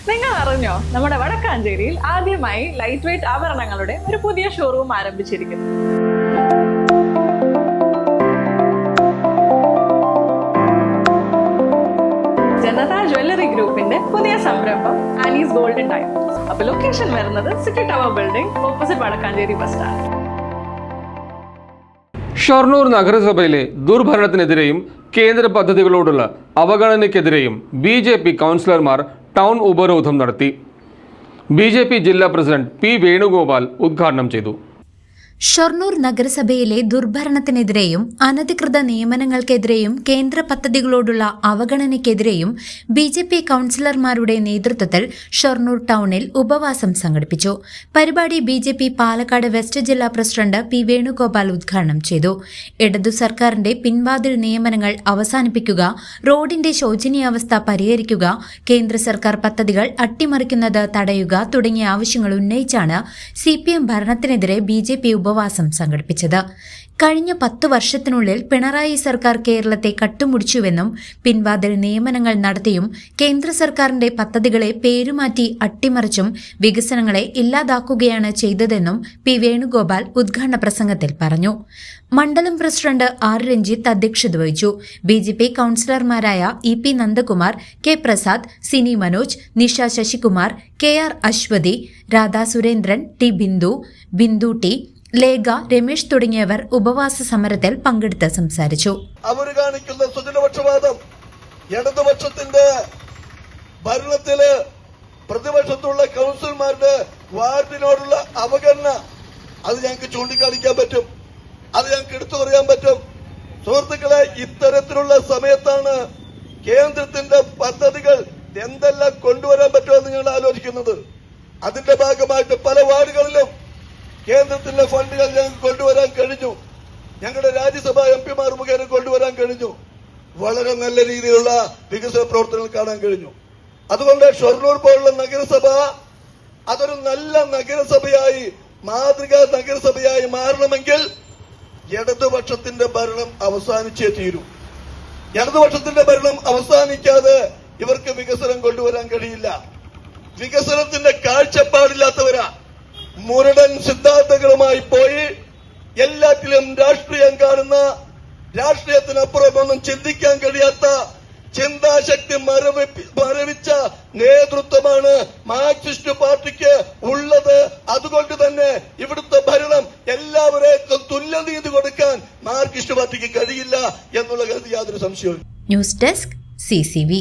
നിങ്ങൾ അറിഞ്ഞോ, നമ്മുടെ വടക്കാഞ്ചേരിയിൽ ആദ്യമായി ലൈറ്റ് വെയ്റ്റ് ആഭരണങ്ങളുടെ ഒരു പുതിയ ഷോറൂം ആരംഭിച്ചിരിക്കുന്നു. ജനത ജ്വല്ലറി ഗ്രൂപ്പിന്റെ പുതിയ സംരംഭം ആലീസ് ഗോൾഡൻ ഡയമണ്ട്സ്. അപ്പൊ ലൊക്കേഷൻ വരുന്നത് city tower building opposite Vadakkancherry bus stand. Shoranur നഗരസഭയിലെ ദുർഭരണത്തിനെതിരെയും കേന്ദ്ര പദ്ധതികളോടുള്ള അവഗണനയ്ക്കെതിരെയും BJP കൗൺസിലർമാർ ടൗൺ ഉപരോധം നടത്തി. BJP ജില്ലാ പ്രസിഡന്റ് P വേണുഗോപാൽ ഉദ്ഘാടനം ചെയ്തു. ഷൊർണൂർ നഗരസഭയിലെ ദുർഭരണത്തിനെതിരെയും അനധികൃത നിയമനങ്ങൾക്കെതിരെയും കേന്ദ്ര പദ്ധതികളോടുള്ള അവഗണനയ്ക്കെതിരെയും BJP കൗൺസിലർമാരുടെ നേതൃത്വത്തിൽ ഷൊർണൂർ ടൗണിൽ ഉപവാസം സംഘടിപ്പിച്ചു. പരിപാടി BJP പാലക്കാട് വെസ്റ്റ് ജില്ലാ പ്രസിഡന്റ് P വേണുഗോപാൽ ഉദ്ഘാടനം ചെയ്തു. ഇടതു സർക്കാരിന്റെ പിൻവാതിൽ നിയമനങ്ങൾ അവസാനിപ്പിക്കുക, റോഡിന്റെ ശോചനീയാവസ്ഥ പരിഹരിക്കുക, കേന്ദ്ര സർക്കാർ പദ്ധതികൾ അട്ടിമറിക്കുന്നത് തടയുക തുടങ്ങിയ ആവശ്യങ്ങൾ ഉന്നയിച്ചാണ് CPM ഭരണത്തിനെതിരെ BJP ഉപവാസം സംഘടിപ്പിച്ചത്. കഴിഞ്ഞ 10 വർഷത്തിനുള്ളിൽ പിണറായി സർക്കാർ കേരളത്തെ കട്ടുമുടിച്ചുവെന്നും പിൻവാതിൽ നിയമനങ്ങൾ നടത്തിയും കേന്ദ്ര സർക്കാരിന്റെ പദ്ധതികളെ പേരുമാറ്റി അട്ടിമറിച്ചും വികസനങ്ങളെ ഇല്ലാതാക്കുകയാണ് ചെയ്തതെന്നും P വേണുഗോപാൽ ഉദ്ഘാടന പ്രസംഗത്തിൽ പറഞ്ഞു. മണ്ഡലം പ്രസിഡന്റ് R രഞ്ജിത്ത് അധ്യക്ഷത വഹിച്ചു. BJP കൌൺസിലർമാരായ EP Nandakumar, K Prasad, Sini Manoj, Nisha Sasikumar, KR Aswathy, Radha Surendran, T Bindu T, Lekha, Ramesh തുടങ്ങിയവർ ഉപവാസ സമരത്തിൽ പങ്കെടുത്ത് സംസാരിച്ചു. അവർ കാണിക്കുന്ന സ്വജനപക്ഷപാതം, ഇടതുപക്ഷത്തിന്റെ ഭരണത്തില് പ്രതിപക്ഷത്തുള്ള കൗൺസിലർമാരുടെ വാർഡിനോടുള്ള അവഗണന, അത് ഞങ്ങൾക്ക് ചൂണ്ടിക്കാണിക്കാൻ പറ്റും, അത് ഞങ്ങൾക്ക് എടുത്തു പറയാൻ പറ്റും. സുഹൃത്തുക്കളെ, ഇത്തരത്തിലുള്ള സമയത്താണ് കേന്ദ്രത്തിന്റെ പദ്ധതികൾ എന്തെല്ലാം കൊണ്ടുവരാൻ പറ്റുമെന്ന് ഞങ്ങൾ ആലോചിക്കുന്നത്. അതിന്റെ ഭാഗമായിട്ട് പല വാർഡുകളിലും കേന്ദ്രത്തിന്റെ ഫണ്ടുകൾ ഞങ്ങൾക്ക് കൊണ്ടുവരാൻ കഴിഞ്ഞു. ഞങ്ങളുടെ രാജ്യസഭാ MP-മാർ മുഖേന കൊണ്ടുവരാൻ കഴിഞ്ഞു. വളരെ നല്ല രീതിയിലുള്ള വികസന പ്രവർത്തനങ്ങൾ കാണാൻ കഴിഞ്ഞു. അതുകൊണ്ട് ഷൊർണൂർ പോലുള്ള നഗരസഭ അതൊരു നല്ല നഗരസഭയായി, മാതൃകാ നഗരസഭയായി മാറണമെങ്കിൽ ഇടതുപക്ഷത്തിന്റെ ഭരണം അവസാനിച്ചേ തീരൂ. ഇടതുപക്ഷത്തിന്റെ ഭരണം അവസാനിക്കാതെ ഇവർക്ക് വികസനം കൊണ്ടുവരാൻ കഴിയില്ല. വികസനത്തിന്റെ കാഴ്ചപ്പാടില്ലാത്തവരാ. മുരടൻ സിദ്ധാന്തങ്ങളുമായി പോയി എല്ലാത്തിലും രാഷ്ട്രീയം കാണുന്ന, രാഷ്ട്രീയത്തിനപ്പുറം ഒന്നും ചിന്തിക്കാൻ കഴിയാത്ത, ചിന്താശക്തി മരവിച്ച നേതൃത്വമാണ് മാർക്സിസ്റ്റ് പാർട്ടിക്ക് ഉള്ളത്. അതുകൊണ്ട് തന്നെ ഇവിടുത്തെ ഭരണം എല്ലാവരെയും തുല്യനീതി കൊടുക്കാൻ മാർക്സിസ്റ്റ് പാർട്ടിക്ക് കഴിയില്ല എന്നുള്ള കാര്യത്തിൽ യാതൊരു സംശയവും. News desk CCV.